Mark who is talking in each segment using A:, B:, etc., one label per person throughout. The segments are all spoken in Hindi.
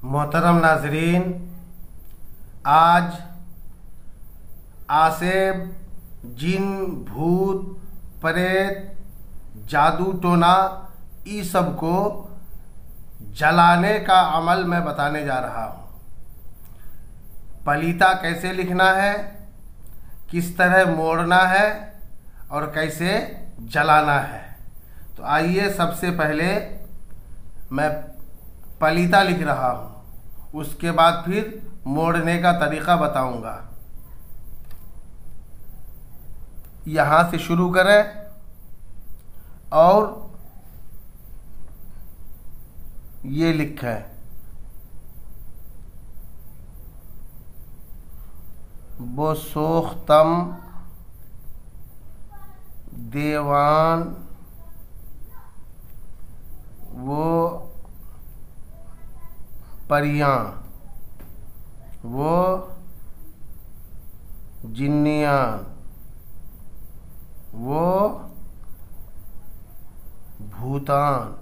A: मोहतरम नाजरीन, आज आसेब, जिन, भूत, प्रेत, जादू टोना ई सब को जलाने का अमल मैं बताने जा रहा हूँ। पलीता कैसे लिखना है, किस तरह मोड़ना है और कैसे जलाना है। तो आइए, सबसे पहले मैं पलीता लिख रहा हूँ, उसके बाद फिर मोड़ने का तरीका बताऊंगा। यहाँ से शुरू करें और ये लिखें वो सोख्तम देवान वो परियां वो जिन्नियां वो भूतान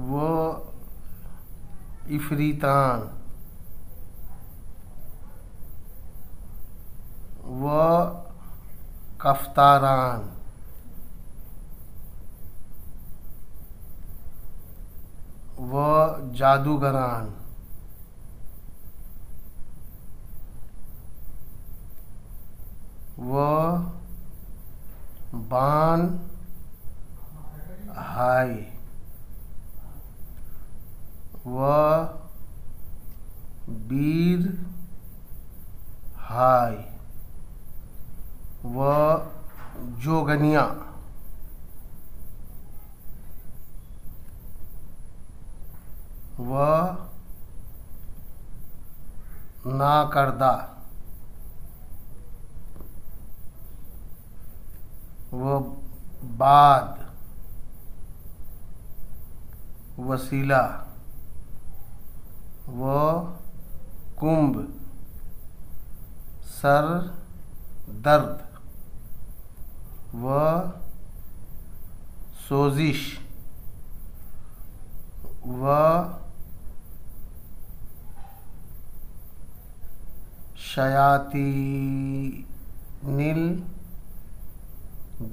A: वो इफरीतान वो कफ्तारान वो जादूगरान वो बान हाय वो बीर हाय वो जोगनिया वह ना करदा वो बाद वसीला वो कुंभ सर दर्द वह सोजिश वह शयातीनिल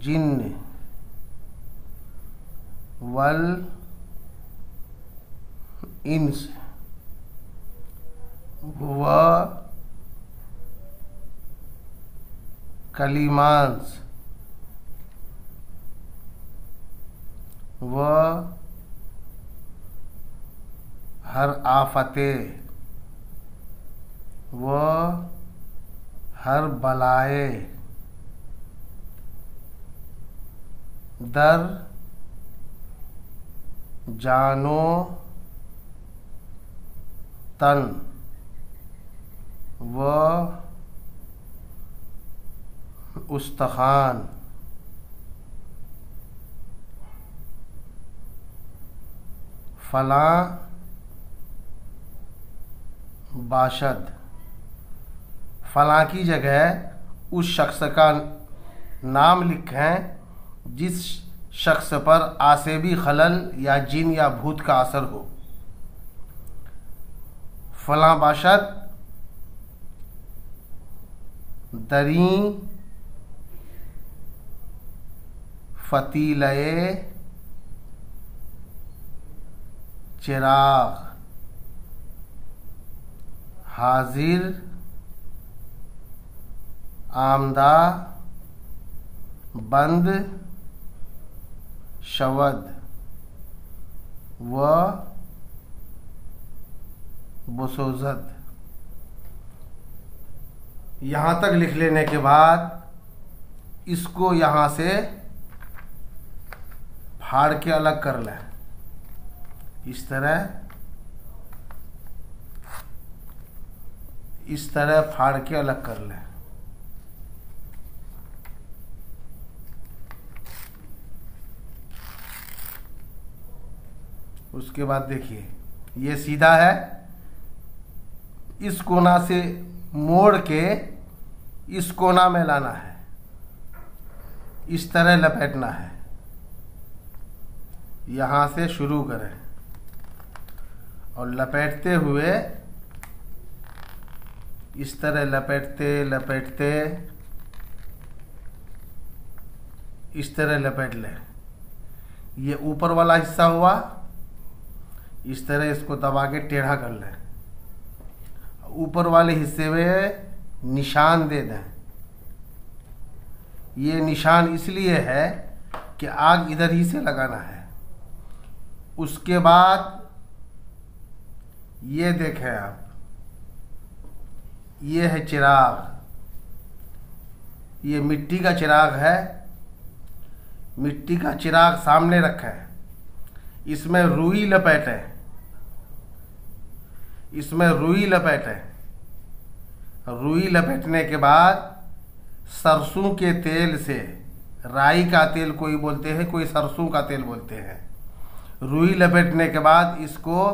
A: जिन्न वल इंस वह कलीमांस वह हर आफते वह हर बलाए दर जानो तन वह उस्तखान फलां बाशद फलां की जगह उस शख्स का नाम लिखें जिस शख्स पर आसेबी खलल या जिन या भूत का असर हो। फलां बाशद दरी फतीलए चिराग हाजिर आमदा बंद शवद व बसोजत। यहाँ तक लिख लेने के बाद इसको यहाँ से फाड़ के अलग कर लें। इस तरह फाड़ के अलग कर लें। उसके बाद देखिए, ये सीधा है, इस कोना से मोड़ के इस कोना में लाना है, इस तरह लपेटना है। यहाँ से शुरू करें, और लपेटते हुए इस तरह लपेटते लपेटते इस तरह लपेट लें। ये ऊपर वाला हिस्सा हुआ, इस तरह इसको दबा के टेढ़ा कर लें। ऊपर वाले हिस्से में निशान दे दें। ये निशान इसलिए है कि आग इधर ही से लगाना है। उसके बाद ये देखें आप, ये है चिराग, ये मिट्टी का चिराग है। मिट्टी का चिराग सामने रखें, इसमें रुई लपेटें, इसमें रुई लपेटें। रुई लपेटने के बाद सरसों के तेल से, राई का तेल कोई बोलते हैं, कोई सरसों का तेल बोलते हैं। रुई लपेटने के बाद इसको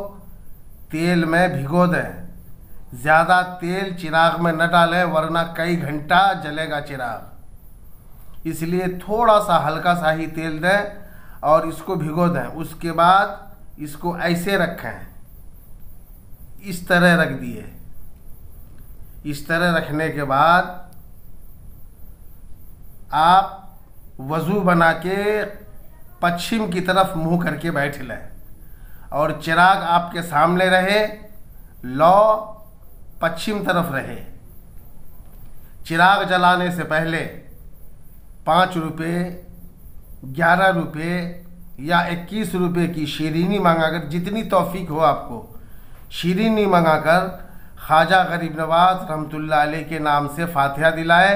A: तेल में भिगो दें। ज़्यादा तेल चिराग में न डालें वरना कई घंटा जलेगा चिराग, इसलिए थोड़ा सा हल्का सा ही तेल दें और इसको भिगो दें। उसके बाद इसको ऐसे रखें, इस तरह रख दिए। इस तरह रखने के बाद आप वज़ू बना के पश्चिम की तरफ मुंह करके बैठ लें और चिराग आपके सामने रहे, लौ पश्चिम तरफ रहे। चिराग जलाने से पहले 5 रुपये, 11 रुपये या 21 रुपये की शीरीनी मंगाकर, जितनी तौफीक हो आपको, शीरीनी मंगाकर ख्वाजा गरीब नवाज रहमतुल्लाह अलैह के नाम से फातिहा दिलाए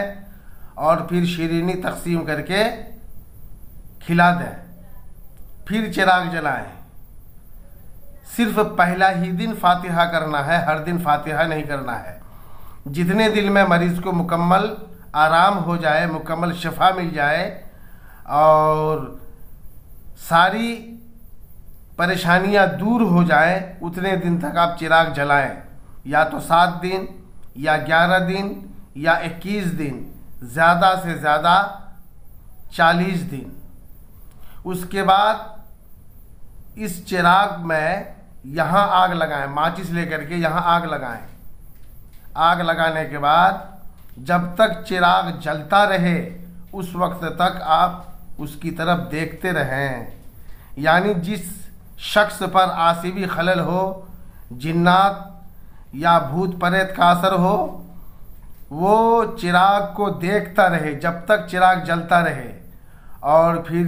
A: और फिर शीरीनी तकसीम करके खिला दें। फिर चिराग जलाएं। सिर्फ पहला ही दिन फातिहा करना है, हर दिन फातिहा नहीं करना है। जितने दिन में मरीज़ को मुकम्मल आराम हो जाए, मुकम्मल शिफा मिल जाए और सारी परेशानियां दूर हो जाएं, उतने दिन तक आप चिराग जलाएं। या तो 7 दिन या 11 दिन या 21 दिन, ज़्यादा से ज़्यादा 40 दिन। उसके बाद इस चिराग में यहाँ आग लगाएं, माचिस लेकर के यहाँ आग लगाएं। आग लगाने के बाद जब तक चिराग जलता रहे उस वक्त तक आप उसकी तरफ देखते रहें। यानी जिस शख्स पर आसिबी खलल हो, जिन्नात या भूत प्रेत का असर हो, वो चिराग को देखता रहे जब तक चिराग जलता रहे और फिर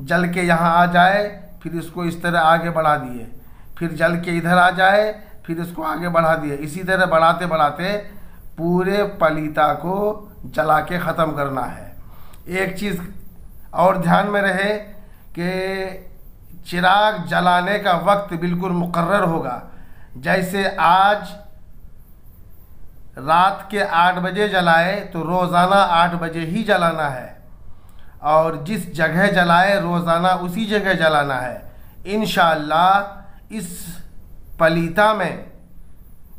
A: जल के यहाँ आ जाए, फिर इसको इस तरह आगे बढ़ा दिए, फिर जल के इधर आ जाए, फिर इसको आगे बढ़ा दिए। इसी तरह बढ़ाते बढ़ाते पूरे पलीता को जला के ख़त्म करना है। एक चीज़ और ध्यान में रहे कि चिराग जलाने का वक्त बिल्कुल मुकर्रर होगा। जैसे आज रात के 8 बजे जलाए तो रोज़ाना 8 बजे ही जलाना है और जिस जगह जलाए रोज़ाना उसी जगह जलाना है। इंशाअल्लाह इस पलीता में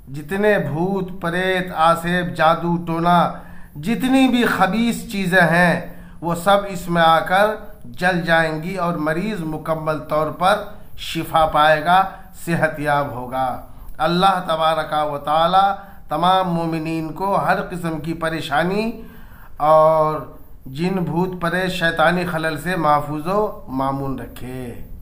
A: जितने भूत प्रेत, आसेब, जादू टोना, जितनी भी खबीस चीज़ें हैं वो सब इसमें आकर जल जाएंगी और मरीज़ मुकम्मल तौर पर शिफा पाएगा, सेहतयाब होगा। अल्लाह तबारका व तआला तमाम मोमिनीन को हर किस्म की परेशानी और जिन भूत प्रेत शैतानी खलल से महफूज़ व मामून रखे।